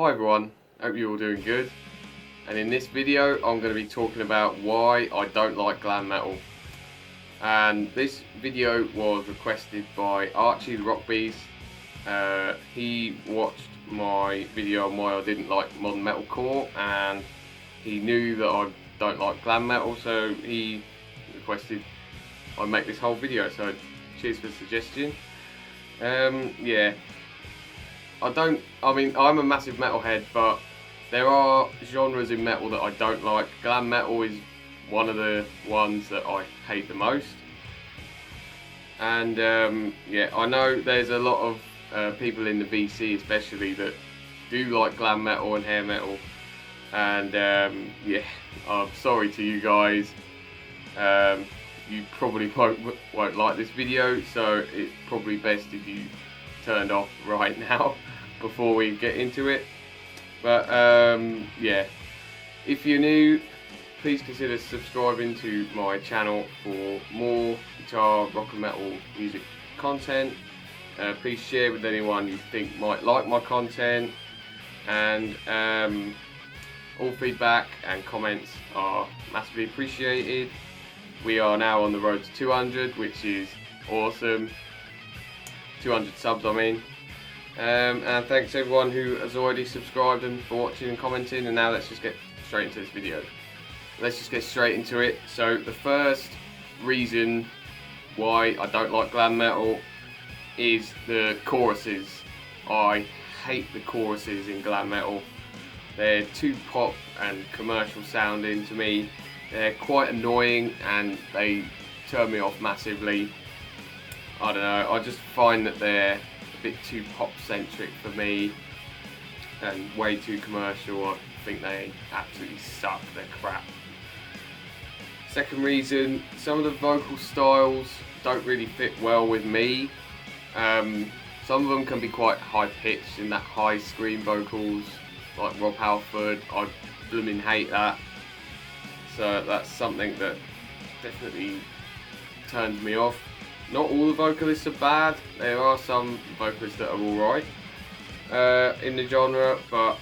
Hi everyone, hope you're all doing good. And in this video I'm going to be talking about why I don't like glam metal. And this video was requested by Archie The Rock Beast. He watched my video on why I didn't like modern metalcore, and he knew that I don't like glam metal, so he requested I make this whole video, so cheers for the suggestion. Yeah, I'm a massive metalhead, but there are genres in metal that I don't like. Glam metal is one of the ones that I hate the most. And yeah, I know there's a lot of people in the VC especially that do like glam metal and hair metal. And yeah, I'm sorry to you guys. You probably won't like this video, so it's probably best if you turned off right now before we get into it. But yeah, if you're new, please consider subscribing to my channel for more guitar, rock and metal music content. Please share with anyone you think might like my content, and all feedback and comments are massively appreciated. We are now on the road to 200, which is awesome. 200 subs, I mean. And thanks everyone who has already subscribed and for watching and commenting. And now let's just get straight into this video. Let's just get straight into it. So the first reason why I don't like glam metal is the choruses. I hate the choruses in glam metal. They're too pop and commercial sounding to me. They're quite annoying and they turn me off massively. I don't know, I just find that they're a bit too pop centric for me and way too commercial. I think they absolutely suck, they're crap. Second reason, some of the vocal styles don't really fit well with me. Some of them can be quite high pitched in that high scream vocals, like Rob Halford. I blooming hate that. So that's something that definitely turns me off. Not all the vocalists are bad. There are some vocalists that are alright in the genre, but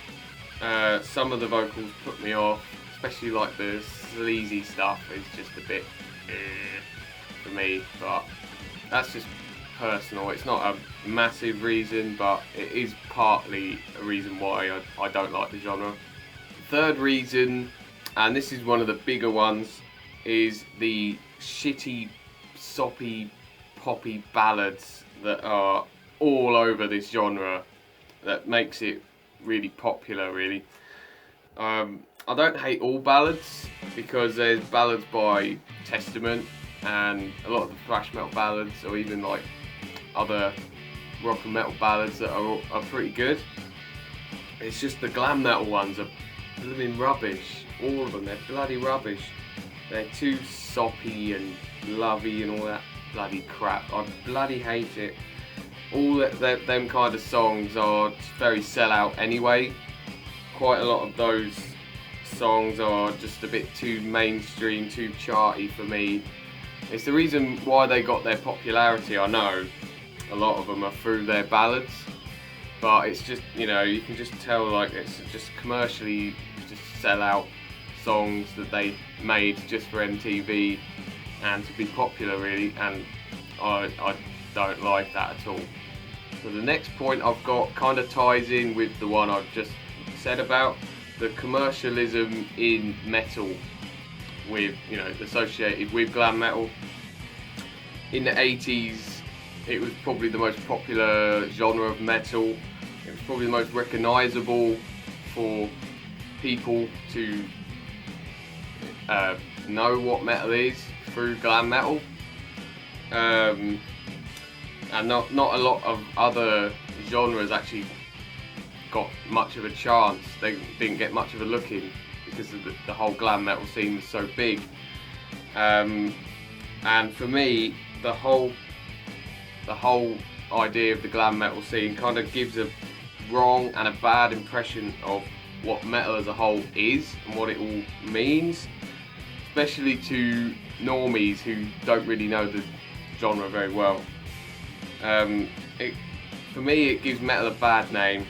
some of the vocals put me off, especially like the sleazy stuff is just a bit for me, but that's just personal. It's not a massive reason, but it is partly a reason why I don't like the genre. Third reason, and this is one of the bigger ones, is the shitty, soppy, poppy ballads that are all over this genre that makes it really popular, really. I don't hate all ballads, because there's ballads by Testament and a lot of the thrash metal ballads, or even like other rock and metal ballads that are pretty good. It's just the glam metal ones are blooming rubbish. All of them, they're bloody rubbish. They're too soppy and lovey and all that bloody crap. I bloody hate it. All them kind of songs are very sellout anyway. Quite a lot of those songs are just a bit too mainstream, too charty for me. It's the reason why they got their popularity, I know. A lot of them are through their ballads, but it's just, you know, you can just tell like it's just commercially just sellout songs that they made just for MTV and to be popular, really, and I don't like that at all. So the next point I've got kind of ties in with the one I've just said about the commercialism in metal, with, you know, associated with glam metal. In the 80s, it was probably the most popular genre of metal. It was probably the most recognisable for people to know what metal is through glam metal, and not a lot of other genres actually got much of a chance. They didn't get much of a look in because of the whole glam metal scene was so big. And for me, the whole idea of the glam metal scene kind of gives a wrong and a bad impression of what metal as a whole is and what it all means, especially to normies who don't really know the genre very well. For me, it gives metal a bad name.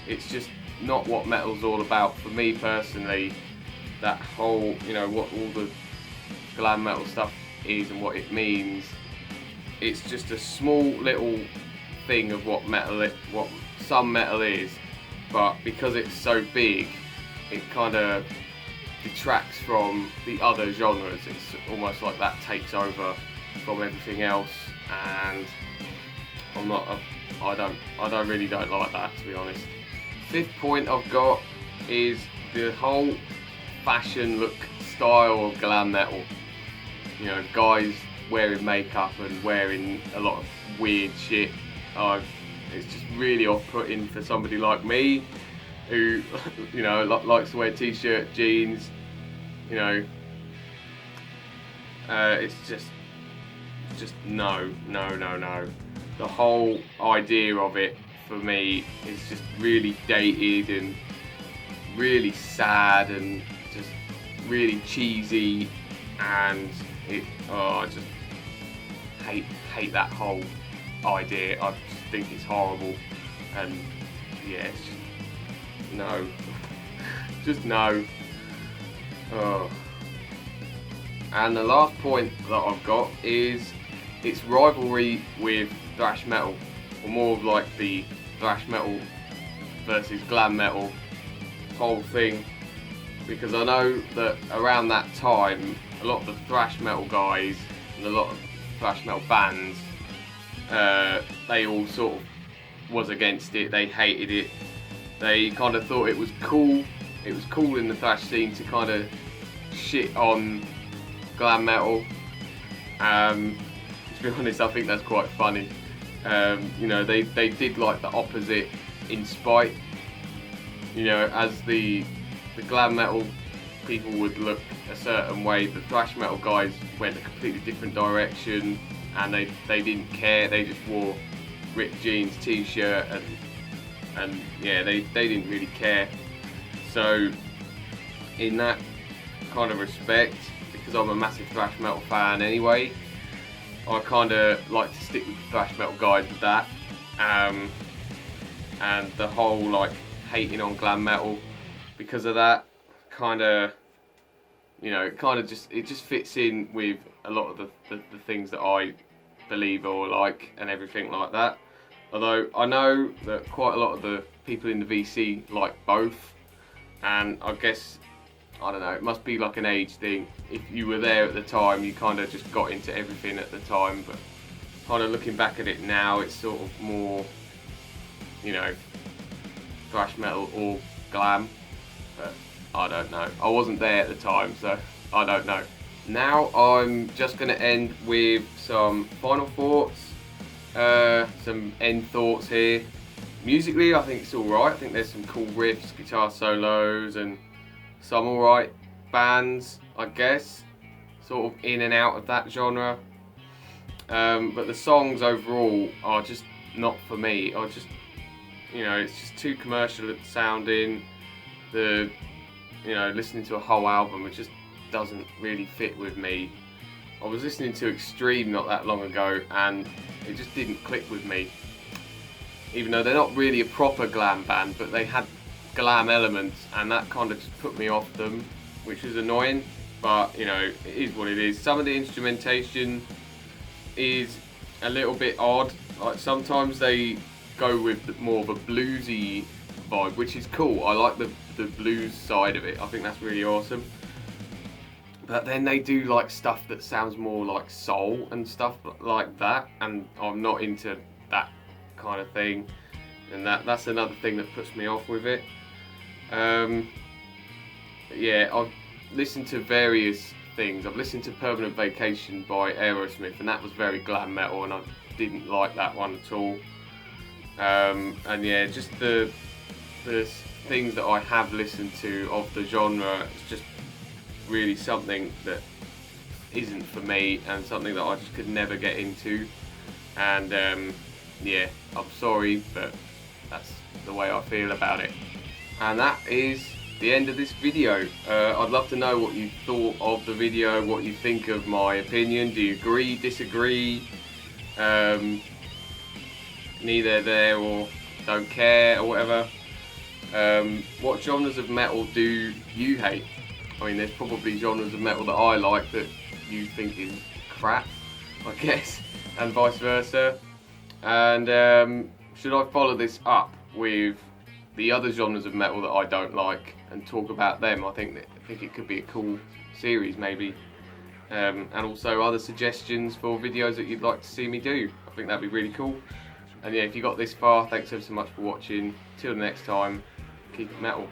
It's just not what metal's all about for me personally. That whole, you know, what all the glam metal stuff is and what it means. It's just a small little thing of what what some metal is, but because it's so big, it kind of detracts from the other genres. It's almost like that takes over from everything else, and I don't really like that, to be honest. Fifth point I've got is the whole fashion look style of glam metal. You know, guys wearing makeup and wearing a lot of weird shit. It's just really off-putting for somebody like me, who, you know, likes to wear t-shirt, jeans. You know, it's just no. The whole idea of it for me is just really dated and really sad and just really cheesy, and I just hate that whole idea. I just think it's horrible, and yeah, it's just no. Just no. And the last point that I've got is its rivalry with thrash metal, or more of like the thrash metal versus glam metal whole thing, because I know that around that time a lot of the thrash metal guys and a lot of thrash metal bands, they all sort of was against it. They hated it. They kind of thought it was cool. It was cool in the thrash scene to kind of shit on glam metal. To be honest, I think that's quite funny. You know, they did like the opposite in spite. You know, as the glam metal people would look a certain way, the thrash metal guys went a completely different direction, and they didn't care. They just wore ripped jeans, t-shirt, and yeah, they didn't really care. So in that kind of respect, because I'm a massive thrash metal fan anyway, I kind of like to stick with the thrash metal guys with that, and the whole like hating on glam metal because of that kind of, you know, it just fits in with a lot of the things that I believe or like and everything like that. Although I know that quite a lot of the people in the VC like both, and I guess, I don't know, it must be like an age thing. If you were there at the time, you kind of just got into everything at the time, but kind of looking back at it now, it's sort of more, you know, thrash metal or glam, but I don't know. I wasn't there at the time, so I don't know. Now I'm just going to end with some final thoughts, some end thoughts here. Musically, I think it's alright. I think there's some cool riffs, guitar solos, and some alright bands, I guess, sort of in and out of that genre. But the songs overall are just not for me. You know, it's just too commercial sounding. You know, listening to a whole album, it just doesn't really fit with me. I was listening to Extreme not that long ago, and it just didn't click with me. Even though they're not really a proper glam band, but they had glam elements, and that kind of just put me off them, which was annoying. But, you know, it is what it is. Some of the instrumentation is a little bit odd. Like, sometimes they go with more of a bluesy vibe, which is cool. I like the blues side of it. I think that's really awesome. But then they do like stuff that sounds more like soul and stuff like that, and I'm not into that kind of thing, and that's another thing that puts me off with it. Yeah, I've listened to various things. I've listened to Permanent Vacation by Aerosmith, and that was very glam metal, and I didn't like that one at all. And yeah, just the things that I have listened to of the genre, it's just really something that isn't for me, and something that I just could never get into. And yeah, I'm sorry, but that's the way I feel about it. And that is the end of this video. I'd love to know what you thought of the video, what you think of my opinion. Do you agree, disagree, neither there or don't care or whatever? What genres of metal do you hate? I mean, there's probably genres of metal that I like that you think is crap, I guess, and vice versa. And should I follow this up with the other genres of metal that I don't like and talk about them? I think it could be a cool series, maybe. And also other suggestions for videos that you'd like to see me do. I think that'd be really cool. And yeah, if you got this far, thanks ever so much for watching. Till the next time, keep it metal.